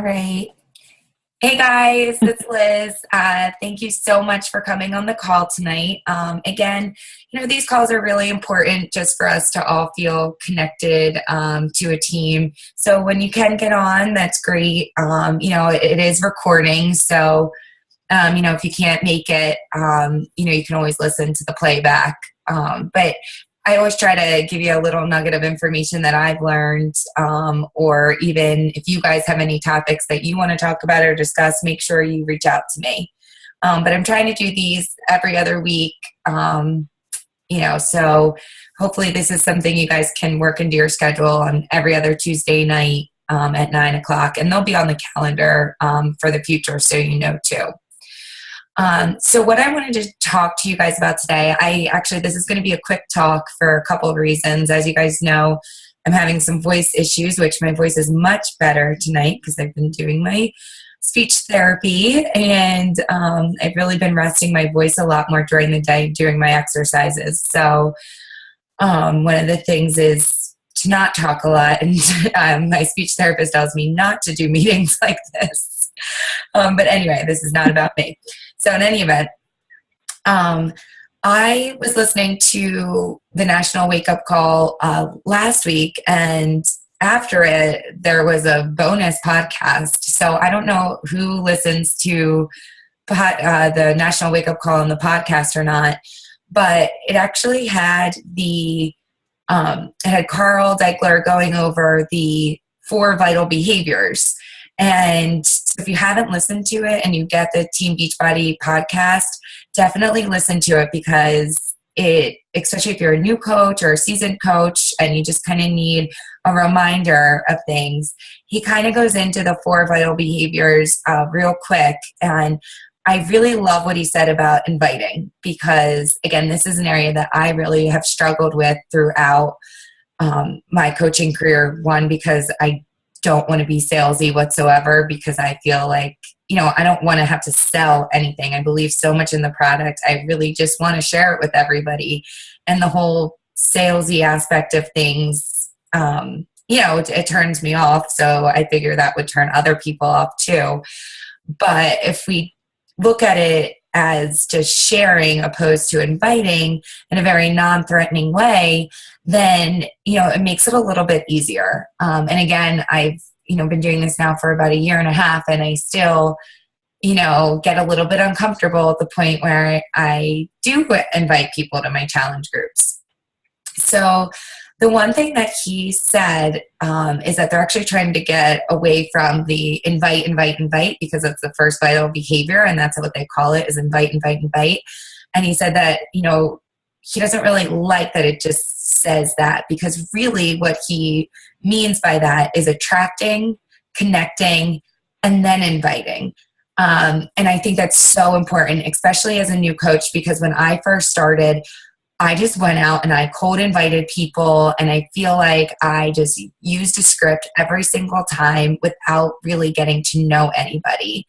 right. Hey guys, it's Liz. Thank you so much for coming on the call tonight. Again, these calls are really important just for us to all feel connected to a team. So when you can get on, that's great. It is recording. So, if you can't make it, you can always listen to the playback. But I always try to give you a little nugget of information that I've learned, or even if you guys have any topics that you want to talk about or discuss, make sure you reach out to me. But I'm trying to do these every other week, so hopefully this is something you guys can work into your schedule on every other Tuesday night at 9 o'clock, and they'll be on the calendar for the future, so you know too. So what I wanted to talk to you guys about today, this is going to be a quick talk for a couple of reasons. As you guys know, I'm having some voice issues, which my voice is much better tonight because I've been doing my speech therapy, and I've really been resting my voice a lot more during the day during my exercises. So one of the things is to not talk a lot, and my speech therapist tells me not to do meetings like this. But anyway, this is not about me. So in any event, I was listening to the National Wake Up Call last week, and after it, there was a bonus podcast. So I don't know who listens to the National Wake Up Call on the podcast or not, but it actually had it had Carl Deichler going over the 4 vital behaviors. And if you haven't listened to it and you get the Team Beachbody podcast, definitely listen to it, because especially if you're a new coach or a seasoned coach and you just kind of need a reminder of things, he kind of goes into the 4 vital behaviors real quick. And I really love what he said about inviting, because again, this is an area that I really have struggled with throughout my coaching career. One, because I don't want to be salesy whatsoever, because I feel like, I don't want to have to sell anything. I believe so much in the product. I really just want to share it with everybody. And the whole salesy aspect of things, it turns me off. So I figure that would turn other people off too. But if we look at it as just sharing opposed to inviting in a very non-threatening way, then, it makes it a little bit easier. And again, I've, been doing this now for about 1.5 years, and I still, get a little bit uncomfortable at the point where I do invite people to my challenge groups. So the one thing that he said is that they're actually trying to get away from the invite, because it's the first vital behavior, and that's what they call it, is invite. And he said that, he doesn't really like that it just says that, because really what he means by that is attracting, connecting, and then inviting. And I think that's so important, especially as a new coach, because when I first started, I just went out and I cold invited people, and I feel like I just used a script every single time without really getting to know anybody.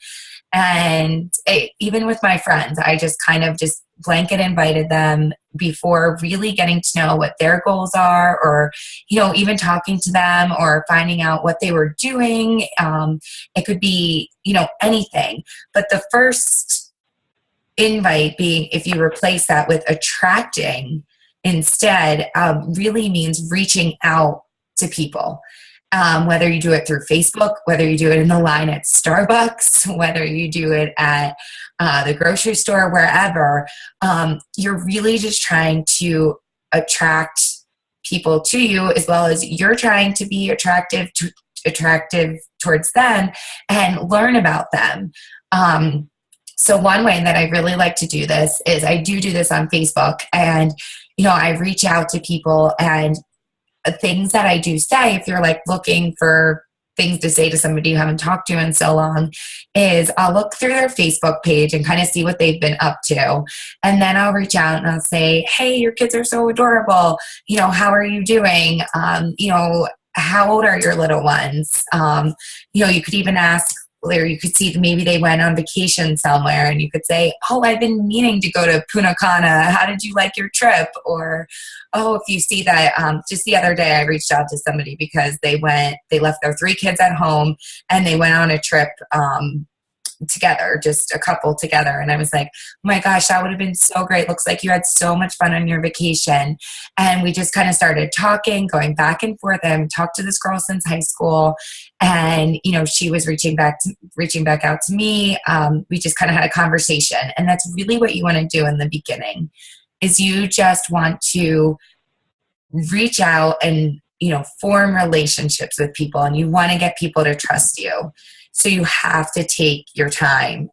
And even with my friends, I just kind of just blanket invited them before really getting to know what their goals are, or, even talking to them or finding out what they were doing. It could be, anything. But the first invite being, if you replace that with attracting instead, really means reaching out to people. Whether you do it through Facebook, whether you do it in the line at Starbucks, whether you do it at the grocery store, wherever, you're really just trying to attract people to you, as well as you're trying to be attractive towards them and learn about them. So one way that I really like to do this is I do this on Facebook, and, I reach out to people, and things that I do say, if you're like looking for things to say to somebody you haven't talked to in so long, is I'll look through their Facebook page and kind of see what they've been up to. And then I'll reach out and I'll say, hey, your kids are so adorable. How are you doing? How old are your little ones? You could even ask, or you could see maybe they went on vacation somewhere and you could say, oh, I've been meaning to go to Punta Cana. How did you like your trip? Or, oh, if you see that, just the other day I reached out to somebody because they left their 3 kids at home and they went on a trip, together, just a couple together. And I was like, oh my gosh, that would have been so great. Looks like you had so much fun on your vacation. And we just kind of started talking, going back and forth. I haven't talked to this girl since high school. And, she was reaching back out to me. We just kind of had a conversation. And that's really what you want to do in the beginning, is you just want to reach out and, form relationships with people, and you want to get people to trust you. So you have to take your time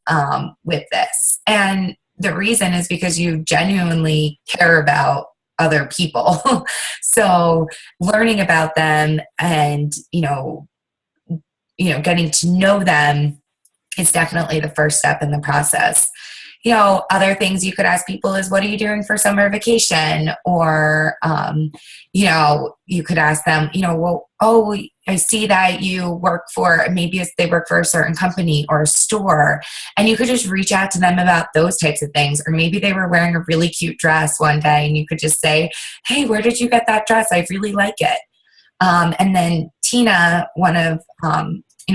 with this. And the reason is because you genuinely care about other people. So learning about them and, getting to know them is definitely the first step in the process. Other things you could ask people is, what are you doing for summer vacation? Or, you could ask them, well, oh, I see that you work for, maybe they work for a certain company or a store, and you could just reach out to them about those types of things. Or maybe they were wearing a really cute dress one day and you could just say, hey, where did you get that dress? I really like it. And then Tina,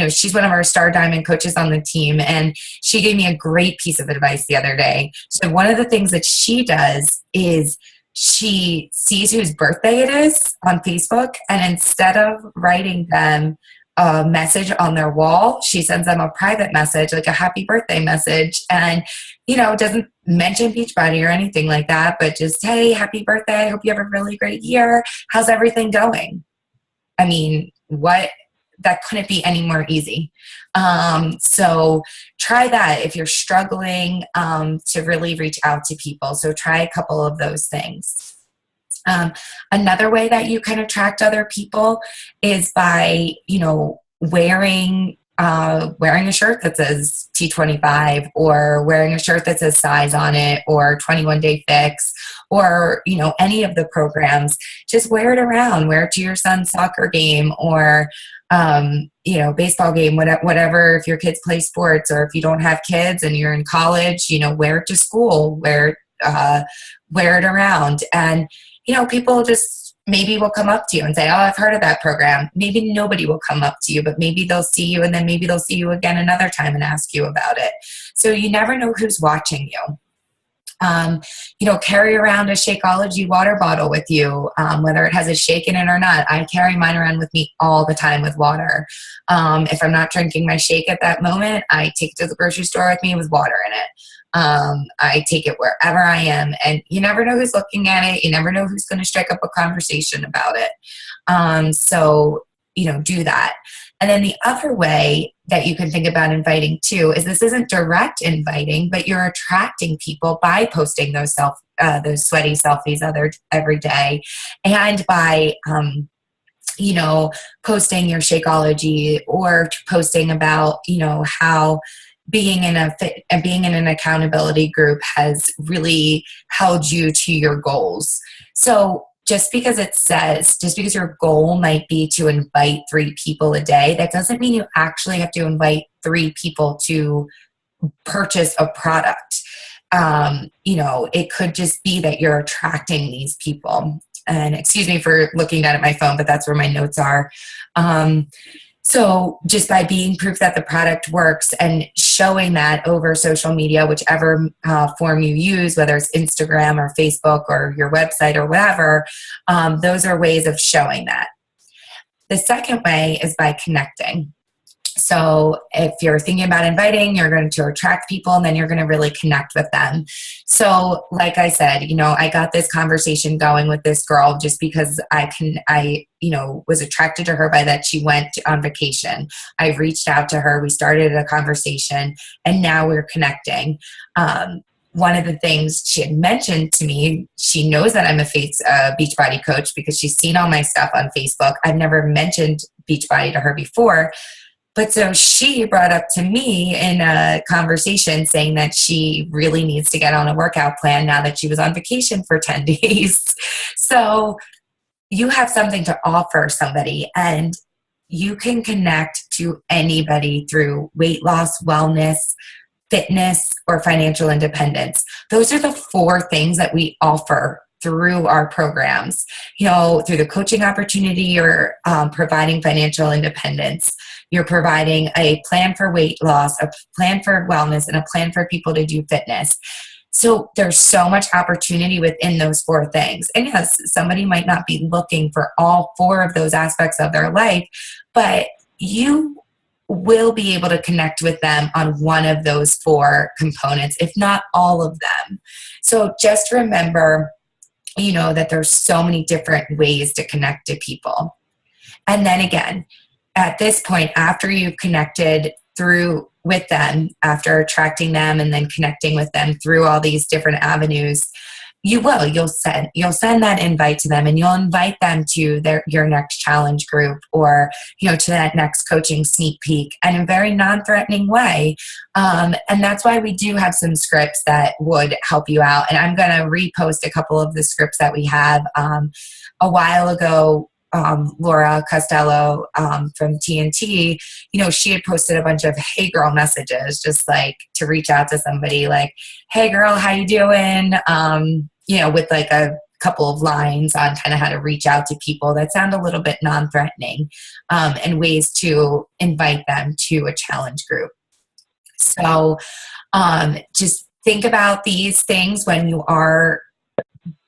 she's one of our Star Diamond coaches on the team, and she gave me a great piece of advice the other day. So one of the things that she does is she sees whose birthday it is on Facebook, and instead of writing them a message on their wall, she sends them a private message, like a happy birthday message, and doesn't mention Beachbody or anything like that, but just, hey, happy birthday, I hope you have a really great year, how's everything going? I mean, that couldn't be any more easy. So try that if you're struggling to really reach out to people. So try a couple of those things. Another way that you can attract other people is by, wearing a shirt that says T25, or wearing a shirt that says size on it, or 21 Day Fix, or, any of the programs. Just wear it around. Wear it to your son's soccer game, or, baseball game, whatever. If your kids play sports, or if you don't have kids and you're in college, wear it to school, wear it around. And, people just maybe will come up to you and say, oh, I've heard of that program. Maybe nobody will come up to you, but maybe they'll see you, and then maybe they'll see you again another time and ask you about it. So you never know who's watching you. Carry around a Shakeology water bottle with you, whether it has a shake in it or not. I carry mine around with me all the time with water. If I'm not drinking my shake at that moment, I take it to the grocery store with me with water in it. I take it wherever I am, and you never know who's looking at it. You never know who's going to strike up a conversation about it. So do that. And then the other way that you can think about inviting too is, this isn't direct inviting, but you're attracting people by posting those sweaty selfies every day, and by posting your Shakeology, or posting about how being in an accountability group has really held you to your goals. So just because your goal might be to invite 3 people a day, that doesn't mean you actually have to invite 3 people to purchase a product. It could just be that you're attracting these people. And excuse me for looking down at my phone, but that's where my notes are. So just by being proof that the product works and showing that over social media, whichever form you use, whether it's Instagram or Facebook or your website or whatever, those are ways of showing that. The second way is by connecting. So if you're thinking about inviting, you're going to attract people, and then you're going to really connect with them. So like I said, I got this conversation going with this girl just because I was attracted to her by that she went on vacation. I reached out to her. We started a conversation, and now we're connecting. One of the things she had mentioned to me, she knows that I'm a Beachbody coach because she's seen all my stuff on Facebook. I've never mentioned Beachbody to her before. But so she brought up to me in a conversation saying that she really needs to get on a workout plan now that she was on vacation for 10 days. So you have something to offer somebody, and you can connect to anybody through weight loss, wellness, fitness, or financial independence. Those are the 4 things that we offer through our programs. Through the coaching opportunity, you're providing financial independence. You're providing a plan for weight loss, a plan for wellness, and a plan for people to do fitness. So there's so much opportunity within those 4 things. And yes, somebody might not be looking for all 4 of those aspects of their life, but you will be able to connect with them on one of those 4 components, if not all of them. So just remember, that there's so many different ways to connect to people. And then again, at this point, after you've connected through with them, after attracting them and then connecting with them through all these different avenues, you'll send that invite to them, and you'll invite them to your next challenge group, or to that next coaching sneak peek, and in a very non-threatening way. And that's why we do have some scripts that would help you out. And I'm going to repost a couple of the scripts that we have. A while ago, Laura Costello from TNT, she had posted a bunch of "Hey girl" messages, just like to reach out to somebody, like, "Hey girl, how you doing?" With like a couple of lines on kind of how to reach out to people that sound a little bit non-threatening, and ways to invite them to a challenge group. So just think about these things when you are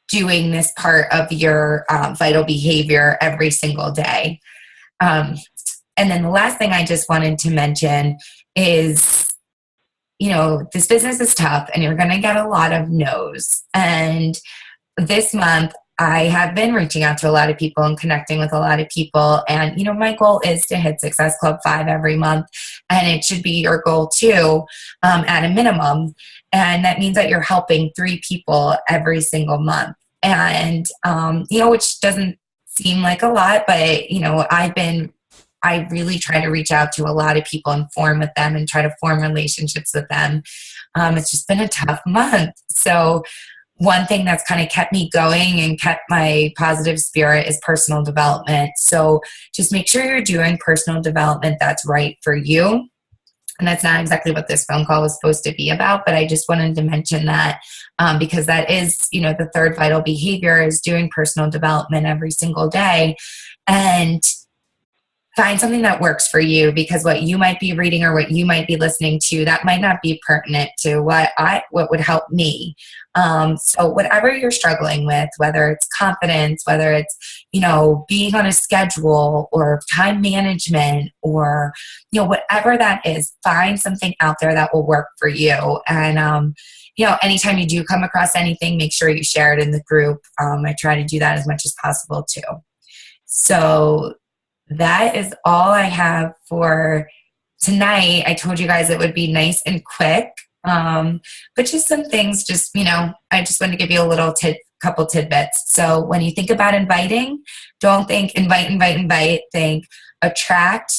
doing this part of your vital behavior every single day. And then the last thing I just wanted to mention is, this business is tough and you're going to get a lot of no's. And this month, I have been reaching out to a lot of people and connecting with a lot of people. And, my goal is to hit Success Club 5 every month. And it should be your goal too, at a minimum. And that means that you're helping 3 people every single month. And, which doesn't seem like a lot, but, I really try to reach out to a lot of people and form with them and try to form relationships with them. It's just been a tough month. So one thing that's kind of kept me going and kept my positive spirit is personal development. So just make sure you're doing personal development that's right for you. And that's not exactly what this phone call was supposed to be about, but I just wanted to mention that because that is, the 3rd vital behavior is doing personal development every single day. And find something that works for you, because what you might be reading or what you might be listening to, that might not be pertinent to what would help me. So whatever you're struggling with, whether it's confidence, whether it's, being on a schedule or time management or, whatever that is, find something out there that will work for you. And, anytime you do come across anything, make sure you share it in the group. I try to do that as much as possible too. So that is all I have for tonight. I told you guys it would be nice and quick, but just some things, I just want to give you a little couple tidbits. So when you think about inviting, don't think invite, think attract,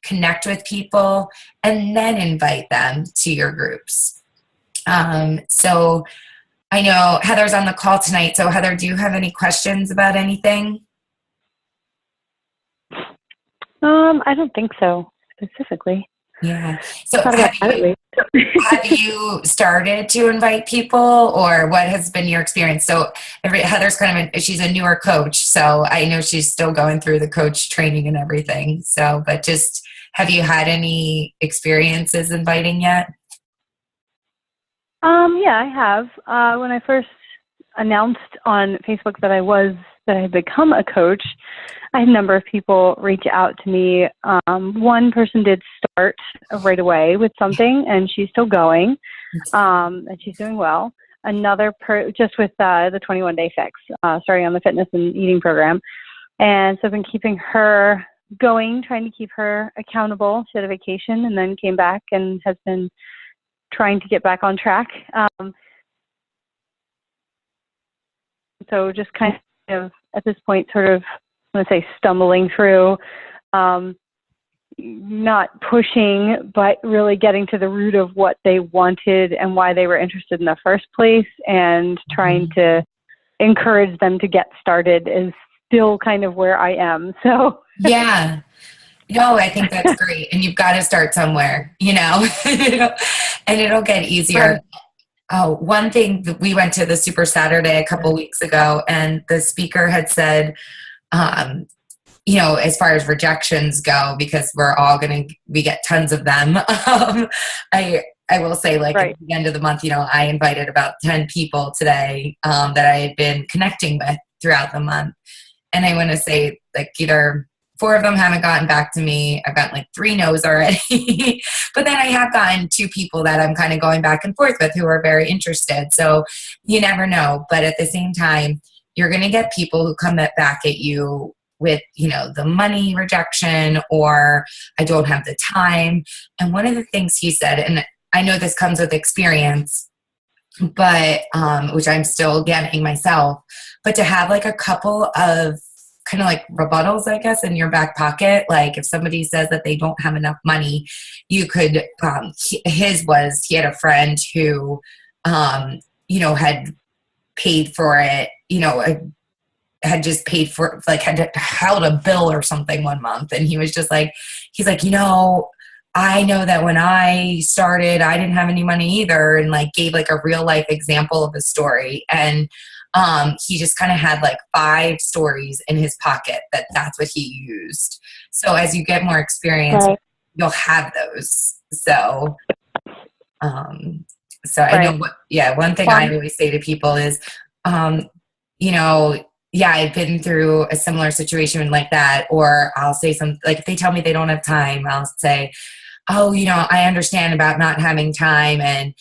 connect with people, and then invite them to your groups. So I know Heather's on the call tonight. So Heather, do you have any questions about anything? I don't think so specifically. Yeah. So have you started to invite people, or what has been your experience? So Heather's she's a newer coach, so I know she's still going through the coach training and everything. So, but just, have you had any experiences inviting yet? Yeah, I have. When I first announced on Facebook that I had become a coach, I had a number of people reach out to me. One person did start right away with something, and she's still going, and she's doing well. Another just with the 21-day fix, starting on the fitness and eating program. And so I've been keeping her going, trying to keep her accountable. She had a vacation and then came back and has been trying to get back on track. So just kind of at this point, sort of, I want to say, stumbling through, not pushing, but really getting to the root of what they wanted and why they were interested in the first place, and trying to encourage them to get started is still kind of where I am. So yeah. No, I think that's great. And you've got to start somewhere, and it'll get easier. Right. Oh, one thing that we went to the Super Saturday a couple weeks ago, and the speaker had said, um, as far as rejections go, because we get tons of them. I will say, like, Right. at the end of the month, I invited about 10 people today that I had been connecting with throughout the month. And I want to say, like, either four of them haven't gotten back to me. I've gotten like 3 no's already. But then I have gotten 2 people that I'm kind of going back and forth with who are very interested. So you never know. But at the same time, you're going to get people who come back at you with, the money rejection, or I don't have the time. And one of the things he said, and I know this comes with experience, but which I'm still getting myself, but to have like a couple of kind of like rebuttals, I guess, in your back pocket. Like if somebody says that they don't have enough money, you could, he had a friend who, had paid for it, had just paid for, like, had held a bill or something one month. And he was just like, he's like, I know that when I started, I didn't have any money either, and like gave like a real life example of a story. And he just kind of had like 5 stories in his pocket that's what he used. So as you get more experience, Right. you'll have those. So, I Right. know one thing I always say to people is, I've been through a similar situation like that, or I'll say like if they tell me they don't have time, I'll say, oh, I understand about not having time. And,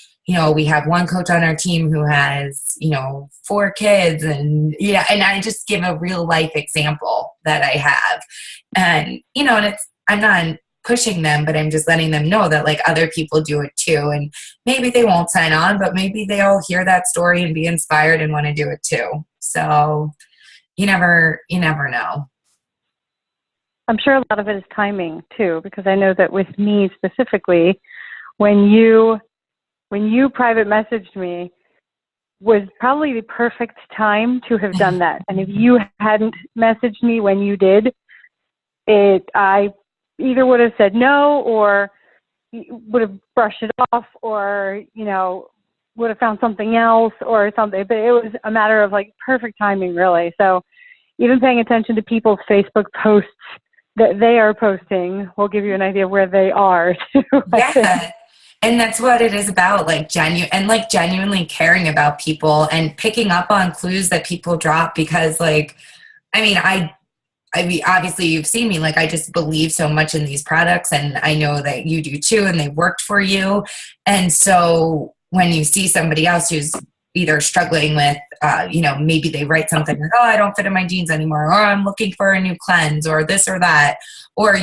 we have one coach on our team who has, 4 kids, and, and I just give a real life example that I have. And, and I'm not pushing them, but I'm just letting them know that like other people do it too. And maybe they won't sign on, but maybe they'll hear that story and be inspired and want to do it too. So you never know. I'm sure a lot of it is timing too, because I know that with me specifically, when you private messaged me was probably the perfect time to have done that. And if you hadn't messaged me when you did, I either would have said no, or would have brushed it off, or, would have found something else or something. But it was a matter of like perfect timing, really. So even paying attention to people's Facebook posts that they are posting will give you an idea of where they are too. Yeah. And that's what it is about, like genuinely caring about people and picking up on clues that people drop. Because like, I mean, obviously you've seen me, like I just believe so much in these products, and I know that you do too, and they worked for you. And so when you see somebody else who's either struggling with, maybe they write something like, oh, I don't fit in my jeans anymore, or I'm looking for a new cleanse, or this or that, or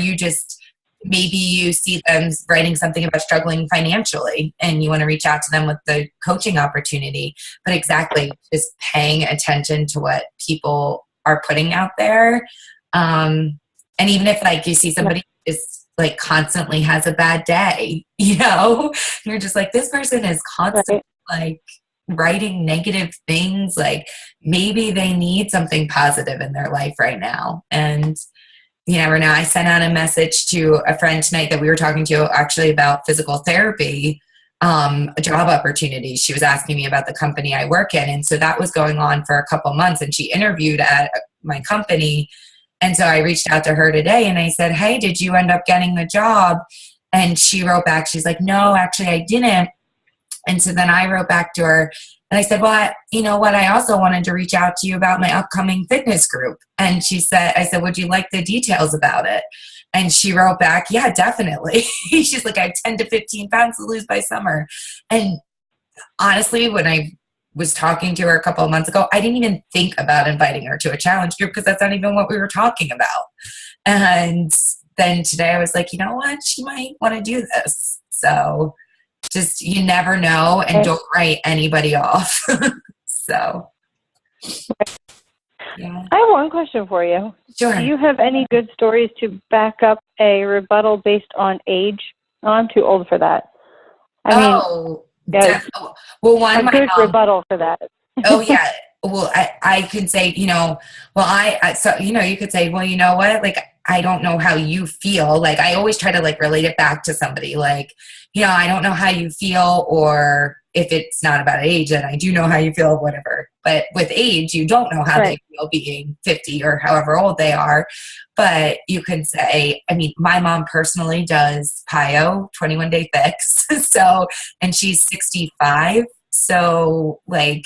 maybe you see them writing something about struggling financially and you want to reach out to them with the coaching opportunity. But exactly, just paying attention to what people are putting out there. And even if like you see somebody just like constantly has a bad day, you're just like, this person is constantly like writing negative things. Like maybe they need something positive in their life right now. And you never know. I sent out a message to a friend tonight that we were talking to actually about physical therapy, a job opportunity. She was asking me about the company I work in. And so that was going on for a couple months, and she interviewed at my company. And so I reached out to her today and I said, hey, did you end up getting the job? And she wrote back, she's like, no, actually I didn't. And so then I wrote back to her and I said, well, you know what? I also wanted to reach out to you about my upcoming fitness group. And I said, would you like the details about it? And she wrote back, yeah, definitely. She's like, I have 10 to 15 pounds to lose by summer. And honestly, when I was talking to her a couple of months ago, I didn't even think about inviting her to a challenge group because that's not even what we were talking about. And then today I was like, you know what? She might want to do this. So just, you never know, and don't write anybody off. So, yeah. I have one question for you. Sure. Do you have any good stories to back up a rebuttal based on age? Oh, I'm too old for that. Well, one, a good rebuttal for that. Oh yeah. well, I could say, well, so, you could say, well, you know what, like, I don't know how you feel. Like, I always try to like relate it back to somebody, like, I don't know how you feel, or if it's not about age, then I do know how you feel, whatever. But with age, you don't know how Right. they feel being 50 or however old they are. But you can say, I mean, my mom personally does PIO, 21 day fix. So, and she's 65. So, like,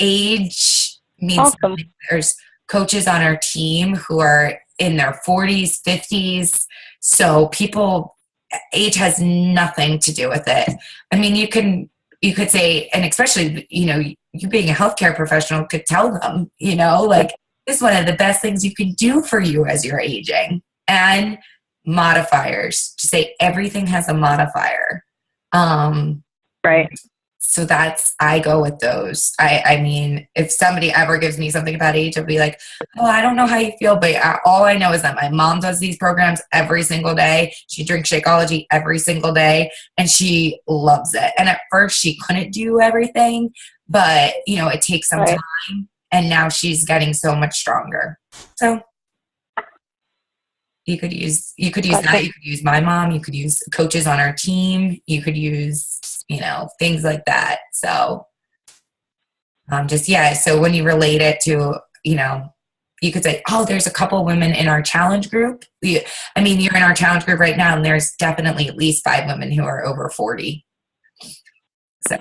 age means Awesome. something. There's coaches on our team who are in their 40s, 50s. So people, age has nothing to do with it. I mean, you could say, and especially, you being a healthcare professional could tell them, like, this is one of the best things you can do for you as you're aging. And modifiers, to say everything has a modifier. Right. So I go with those. I mean, if somebody ever gives me something about age, I'll be like, oh, I don't know how you feel, but all I know is that my mom does these programs every single day. She drinks Shakeology every single day, and she loves it. And at first she couldn't do everything, but it takes some Right. time, and now she's getting so much stronger. So you could use Gotcha. that. You could use my mom. You could use coaches on our team. You could use, things like that. So so when you relate it to, you could say, oh, there's a couple women in our challenge group. You're in our challenge group right now, and there's definitely at least 5 women who are over 40. So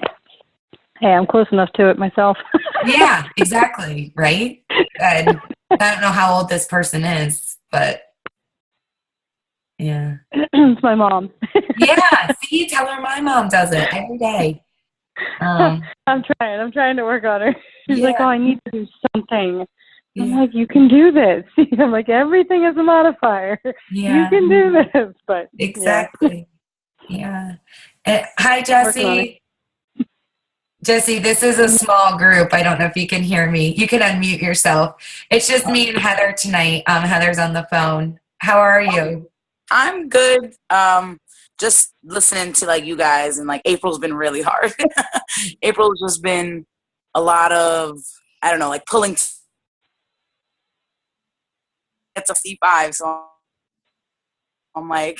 Hey, I'm close enough to it myself. yeah, exactly. Right. And I don't know how old this person is, but yeah. It's my mom. Yeah. See, tell her my mom does it every day. I'm trying to work on her. She's Yeah. like, oh, I need to do something. I'm Yeah. like, you can do this. I'm like, everything is a modifier. Yeah. You can do this. But Exactly. Yeah. Hi, Working on Jesse. Jesse, this is a small group. I don't know if you can hear me. You can unmute yourself. It's just me and Heather tonight. Heather's on the phone. How are you? I'm good. Just listening to like you guys, and like April's been really hard. April's just been a lot of, I don't know, like pulling. It's a C5, so I'm like,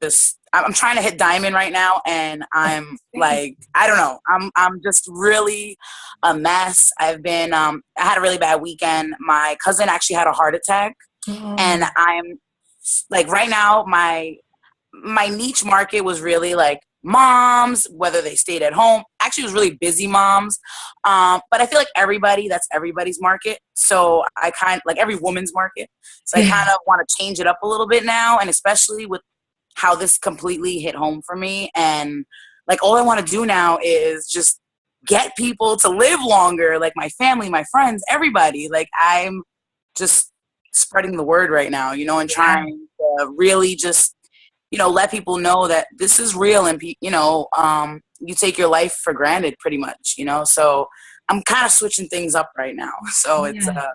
this. I'm trying to hit diamond right now, and I'm like, I don't know. I'm just really a mess. I've been. I had a really bad weekend. My cousin actually had a heart attack, and I'm like, right now my niche market was really like moms, whether they stayed at home. Actually, it was really busy moms. But I feel like that's everybody's market. So I kind of like every woman's market. So I kind of want to change it up a little bit now. And especially with how this completely hit home for me. And like, all I want to do now is just get people to live longer. Like my family, my friends, everybody. Like I'm just spreading the word right now, and trying to really just, let people know that this is real, and you take your life for granted pretty much, so I'm kind of switching things up right now. So it's a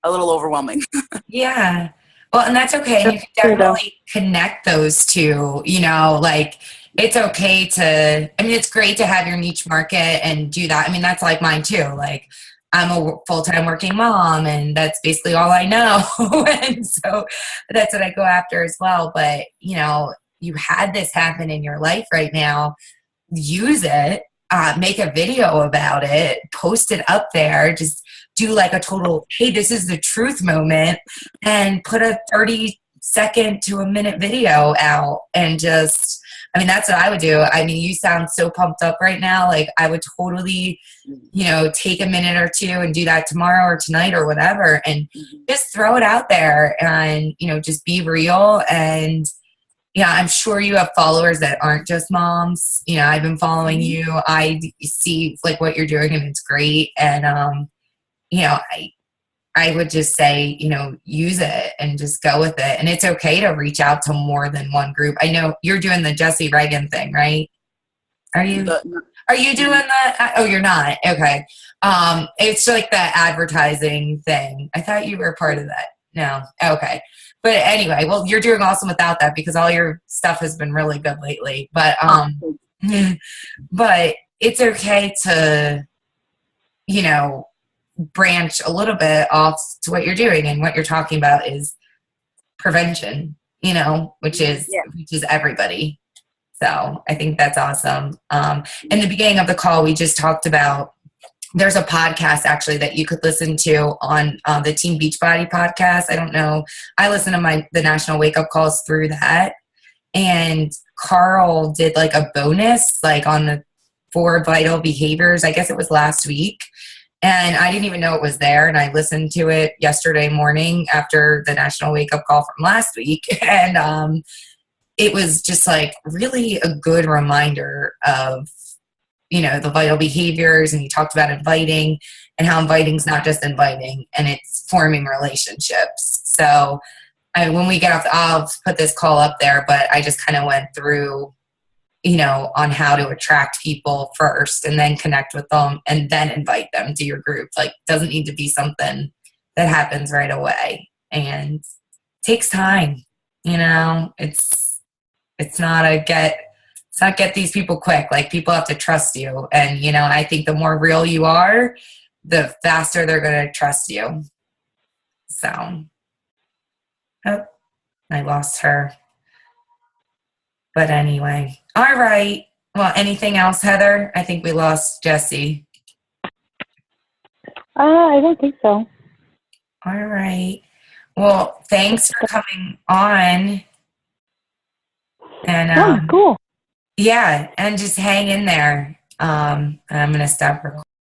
little overwhelming. Yeah. Well, and that's okay. And you can definitely connect those two, like it's okay it's great to have your niche market and do that. That's like mine too. Like I'm a full-time working mom, and that's basically all I know. And so that's what I go after as well. But, you had this happen in your life right now. Use it, make a video about it, post it up there, just do like a total, hey, this is the truth moment, and put a 30-second to a minute video out, and just, that's what I would do. You sound so pumped up right now. Like I would totally, take a minute or two and do that tomorrow or tonight or whatever, and just throw it out there, and, just be real. And yeah, I'm sure you have followers that aren't just moms. I've been following you. I see like what you're doing, and it's great. And, I would just say, use it and just go with it. And it's okay to reach out to more than one group. I know you're doing the Jesse Reagan thing, right? Are you doing that? Oh, you're not. Okay. It's like the advertising thing. I thought you were part of that. No. Okay. But anyway, well, you're doing awesome without that, because all your stuff has been really good lately. But, but it's okay to you know, branch a little bit off to what you're doing, and what you're talking about is prevention, you know, which is everybody. So I think that's awesome. In the beginning of the call, we just talked about, there's a podcast actually that you could listen to on the Team Beachbody podcast. I don't know. I listen to the National Wake Up Calls through that. And Carl did like a bonus, like on the 4 vital behaviors. I guess it was last week. And I didn't even know it was there. And I listened to it yesterday morning after the National Wake Up Call from last week. And it was just like really a good reminder of, you know, the vital behaviors. And he talked about inviting, and how inviting is not just inviting, and it's forming relationships. So when we get off, I'll put this call up there, but I just kind of went through, you know, on how to attract people first, and then connect with them, and then invite them to your group. Like, doesn't need to be something that happens right away, and takes time. You know, it's not get these people quick. Like, people have to trust you. And, you know, I think the more real you are, the faster they're going to trust you. So, oh, I lost her. But anyway. All right. Well, anything else, Heather? I think we lost Jessie. I don't think so. All right. Well, thanks for coming on. And cool. Yeah, and just hang in there. I'm going to stop recording.